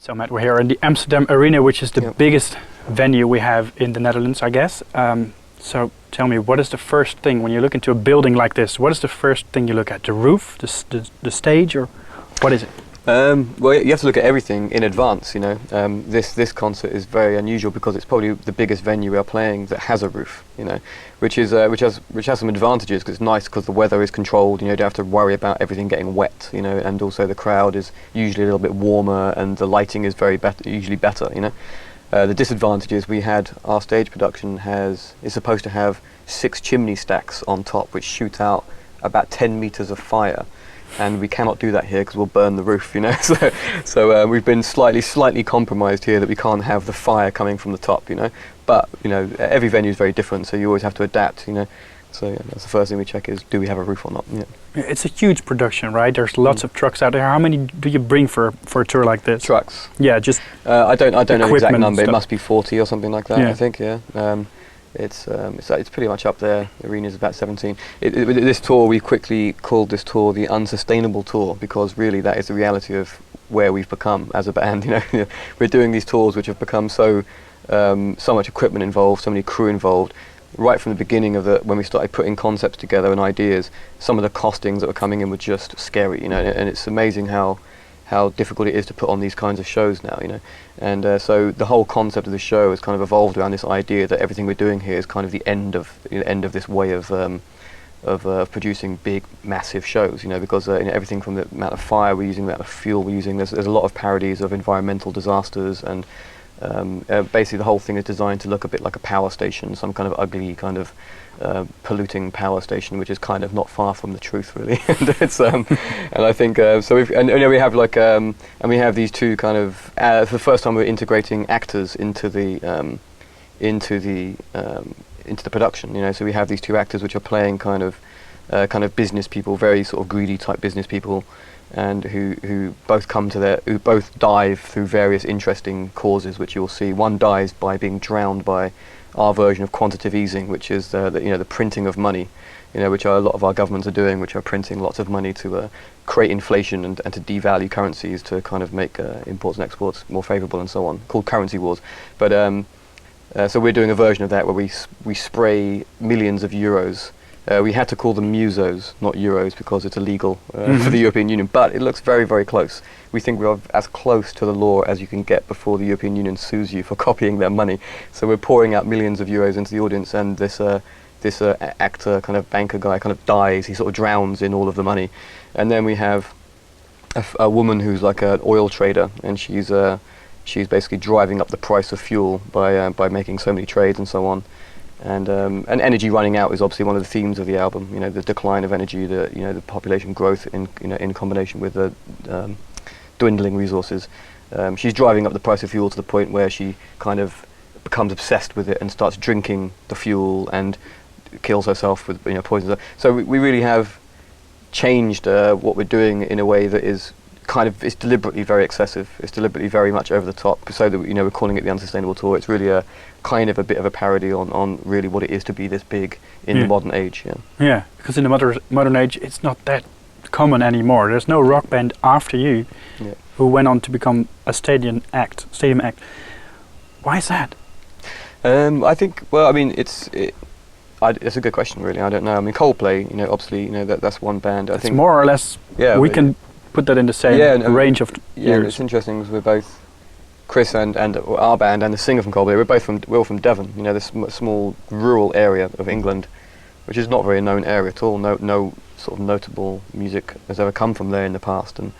So Matt, we're here in the Amsterdam Arena, which is the biggest venue we have in the Netherlands, I guess. So tell me, what is the first thing when you look into a building like this? What is the first thing you look at? The roof, the stage, or what is it? Well, you have to look at everything in advance. You know, this concert is very unusual because it's probably the biggest venue we are playing that has a roof. You know, which has some advantages because it's nice because the weather is controlled. You know, you don't have to worry about everything getting wet. You know, and also the crowd is usually a little bit warmer and the lighting is usually better. You know. The disadvantage is our stage production is supposed to have 6 chimney stacks on top which shoot out about 10 meters of fire, and we cannot do that here because we'll burn the roof, you know. So we've been slightly compromised here that we can't have the fire coming from the top, you know. But you know, every venue is very different, so you always have to adapt, you know. So yeah, that's the first thing we check is, do we have a roof or not? Yeah. It's a huge production, right? There's lots of trucks out there. How many do you bring for a tour like this? Trucks? Yeah, just I don't know the exact number. It must be 40 or something like that. Yeah. I think. Yeah. It's pretty much up there. The arena's about 17. This tour, we quickly called this tour the Unsustainable Tour because really that is the reality of where we've become as a band. You know, we're doing these tours which have become so much equipment involved, so many crew involved. Right from the beginning when we started putting concepts together and ideas, some of the costings that were coming in were just scary, you know, and it's amazing how difficult it is to put on these kinds of shows now, you know. And so the whole concept of the show has kind of evolved around this idea that everything we're doing here is kind of the end of this way of producing big, massive shows, you know, because you know, everything from the amount of fire we're using, the amount of fuel we're using, there's a lot of parodies of environmental disasters, and basically the whole thing is designed to look a bit like a power station, some kind of ugly kind of polluting power station, which is kind of not far from the truth, really. And it's and I think so. We have like and we have these two kind of for the first time we're integrating actors into the production. You know, so we have these 2 actors which are playing kind of business people, very sort of greedy type business people, and who both dive through various interesting causes, which you'll see. One dies by being drowned by our version of quantitative easing, which is the printing of money, you know, which a lot of our governments are doing, which are printing lots of money to create inflation and to devalue currencies to kind of make imports and exports more favourable and so on, called currency wars. But so we're doing a version of that where we spray millions of euros. We had to call them musos, not euros, because it's illegal for the European Union, but it looks very, very close. We think we are as close to the law as you can get before the European Union sues you for copying their money. So we're pouring out millions of euros into the audience, and this actor, kind of banker guy, kind of dies. He sort of drowns in all of the money. And then we have a woman who's like an oil trader, and she's basically driving up the price of fuel by making so many trades and so on. And energy running out is obviously one of the themes of the album. You know, the decline of energy, the population growth in combination with the dwindling resources. She's driving up the price of fuel to the point where she kind of becomes obsessed with it and starts drinking the fuel and kills herself with poison. So we really have changed what we're doing in a way that is it's deliberately very excessive. It's deliberately very much over the top, so that we're calling it the Unsustainable Tour. It's really a kind of a bit of a parody on really what it is to be this big in the modern age. Yeah, because in the modern age, it's not that common anymore. There's no rock band after you who went on to become a stadium act. Why is that? I think. Well, I mean, it's a good question, really. I don't know. I mean, Coldplay. Obviously, that's one band. I think more or less. Yeah, we can put that in the same range of years. It's interesting because we're both Chris and our band and the singer from Coldplay. We're all from Devon. This small rural area of England, which is not a very known area at all. No sort of notable music has ever come from there in the past, and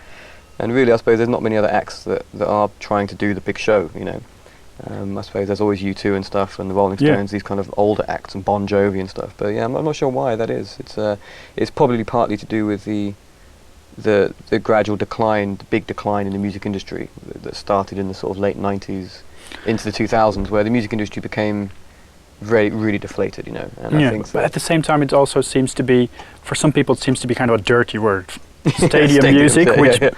really, I suppose there's not many other acts that are trying to do the big show. I suppose there's always U2 and stuff, and the Rolling Stones, these kind of older acts, and Bon Jovi and stuff. But yeah, I'm not sure why that is. It's probably partly to do with the gradual decline, the big decline in the music industry that started in the sort of late 90s into the 2000s, where the music industry became really deflated, And I think but at the same time, it also seems to be, for some people, it seems to be kind of a dirty word. Stadium music,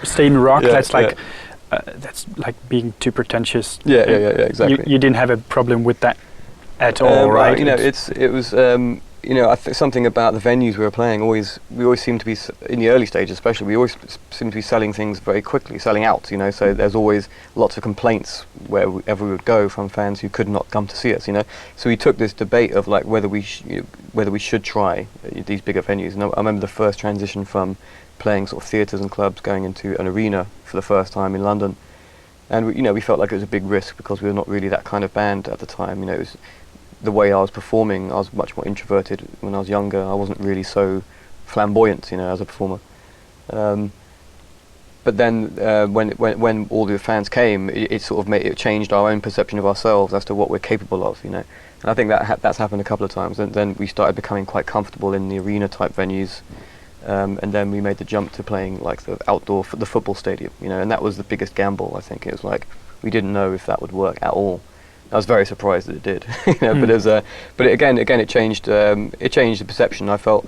stadium rock. That's like being too pretentious. Exactly. You didn't have a problem with that at all, right? It was you know, I think something about the venues we were playing we always seem to be, in the early stages especially, we always seem to be selling things very quickly, selling out, you know, so there's always lots of complaints wherever we would go from fans who could not come to see us, you know. So we took this debate of like whether we should try these bigger venues. And I remember the first transition from playing sort of theatres and clubs going into an arena for the first time in London. And we felt like it was a big risk because we were not really that kind of band at the time. You know, it was the way I was performing. I was much more introverted when I was younger. I wasn't really so flamboyant, you know, as a performer. But then when all the fans came, it sort of it changed our own perception of ourselves as to what we're capable of, you know. And I think that's happened a couple of times. And then we started becoming quite comfortable in the arena type venues. And then we made the jump to playing like the outdoor, the football stadium, you know, and that was the biggest gamble. I think it was like we didn't know if that would work at all. I was very surprised that it did, you know. But it changed the perception. I felt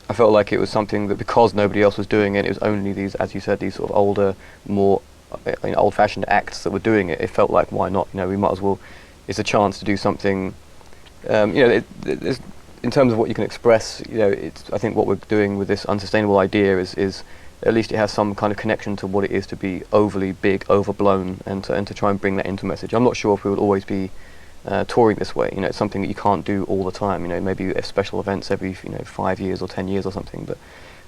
like it was something that because nobody else was doing it, it was only these, as you said, these sort of older, more old-fashioned acts that were doing it. It felt like why not? You know, we might as well. It's a chance to do something. You know, there's, in terms of what you can express, you know, I think what we're doing with this unsustainable idea is at least it has some kind of connection to what it is to be overly big, overblown, and to try and bring that into message. I'm not sure if we will always be touring this way. You know, it's something that you can't do all the time. You know, maybe special events every 5 years or 10 years or something. But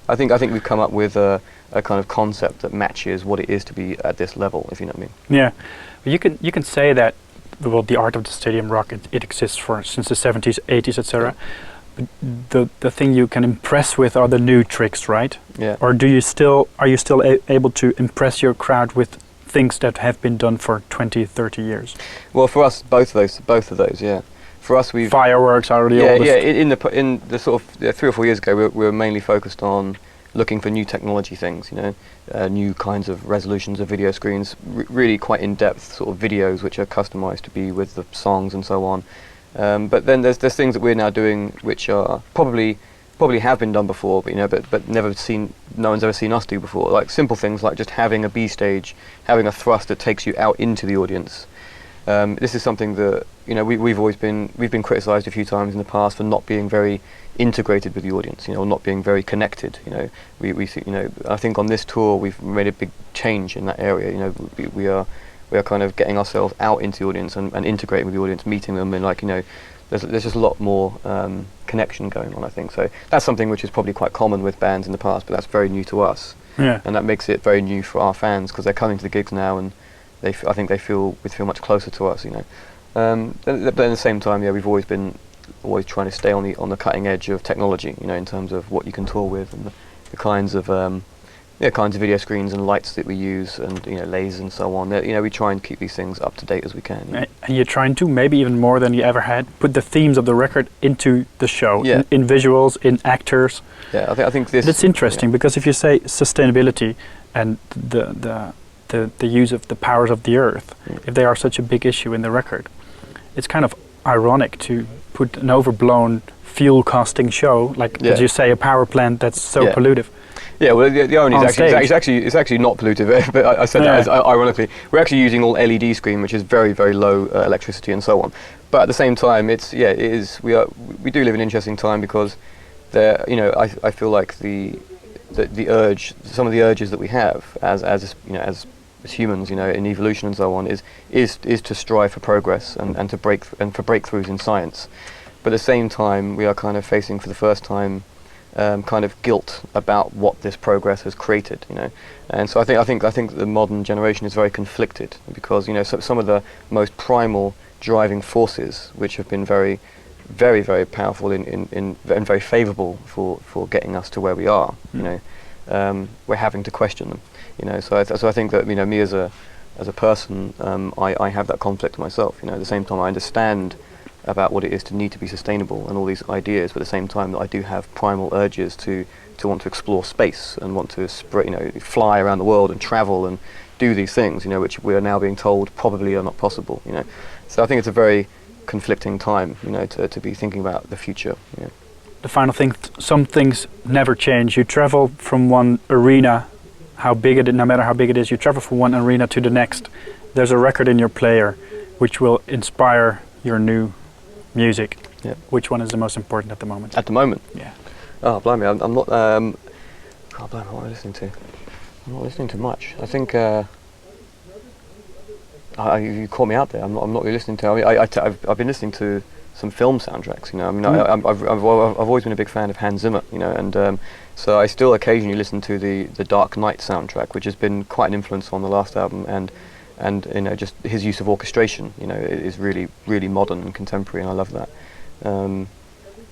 I think we've come up with a kind of concept that matches what it is to be at this level, if you know what I mean. Yeah, well, you can say that. Well, the art of the stadium rock, it exists since the 70s, 80s, etc. But the thing you can impress with are the new tricks, right? Yeah. Or are you still able to impress your crowd with things that have been done for 20, 30 years? Well, for us, both of those, yeah. For us, we've fireworks are the oldest. Yeah. In the sort of 3 or 4 years ago, we were mainly focused on looking for new technology things, you know, new kinds of resolutions of video screens, really quite in-depth sort of videos which are customized to be with the songs and so on. But then there's things that we're now doing which are probably have been done before, but you know, but no one's ever seen us do before. Like simple things like just having a B stage, having a thrust that takes you out into the audience. This is something that, you know, we've been criticised a few times in the past for not being very integrated with the audience, you know, not being very connected. You know, we you know, I think on this tour we've made a big change in that area. You know, we are kind of getting ourselves out into the audience and integrating with the audience, meeting them, and like, you know, there's just a lot more connection going on, I think. So that's something which is probably quite common with bands in the past, but that's very new to us. Yeah. And that makes it very new for our fans because they're coming to the gigs now and I think we feel much closer to us, you know. But at the same time, yeah, we've always trying to stay on the cutting edge of technology, you know, in terms of what you can tour with and the kinds of video screens and lights that we use and, you know, lasers and so on. You know, we try and keep these things up to date as we can. You know? And you're trying to, maybe even more than you ever had, put the themes of the record into the show, yeah. in visuals, in actors. Yeah, I think this. That's interesting, yeah. Because if you say sustainability and the use of the powers of the earth, if they are such a big issue in the record, it's kind of ironic to put an overblown fuel costing show, like as you say, a power plant that's so pollutive. Yeah, well, the irony is it's actually not pollutive, but I said that as ironically. We're actually using all LED screen, which is very, very low electricity and so on. But at the same time, we do live in an interesting time because there, you know, I feel like the urge, some of the urges that we have as you know, as humans, you know, in evolution and so on, is to strive for progress and for breakthroughs in science. But at the same time, we are kind of facing for the first time kind of guilt about what this progress has created, you know. And so I think the modern generation is very conflicted because, you know, some of the most primal driving forces, which have been very, very, very powerful and very favourable for getting us to where we are, you know, we're having to question them, you know. So I think that, you know, me as a person, I have that conflict myself, you know. At the same time, I understand about what it is to need to be sustainable and all these ideas, but at the same time that I do have primal urges to want to explore space and want to fly around the world and travel and do these things, you know, which we are now being told probably are not possible, you know. So I think it's a very conflicting time, you know, to be thinking about the future. You know. The final thing, some things never change. You travel from one arena, no matter how big it is, you travel from one arena to the next. There's a record in your player which will inspire your new music. Yeah. Which one is the most important at the moment? At the moment? Yeah. Oh, blimey, I'm not. God, blimey, what am I listening to? I'm not listening to much. I think you caught me out there. I'm not really listening to. I mean, I've been listening to some film soundtracks. You know, I mean, I've always been a big fan of Hans Zimmer. You know, and so I still occasionally listen to the Dark Knight soundtrack, which has been quite an influence on the last album, and you know, just his use of orchestration. You know, is really modern and contemporary, and I love that.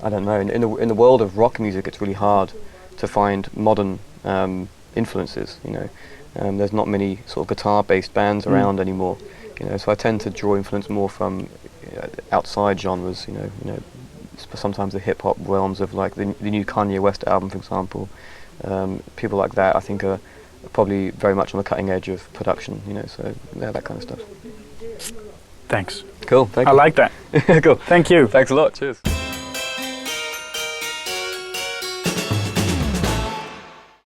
I don't know. In the world of rock music, it's really hard to find modern influences. You know, there's not many sort of guitar-based bands around anymore. You know, so I tend to draw influence more from outside genres. You know, sometimes the hip-hop realms of like the new Kanye West album, for example. People like that, I think, are probably very much on the cutting edge of production. You know, so yeah, that kind of stuff. Thanks. Cool. Thank you. I like that. Cool. Thank you. Thanks a lot. Cheers.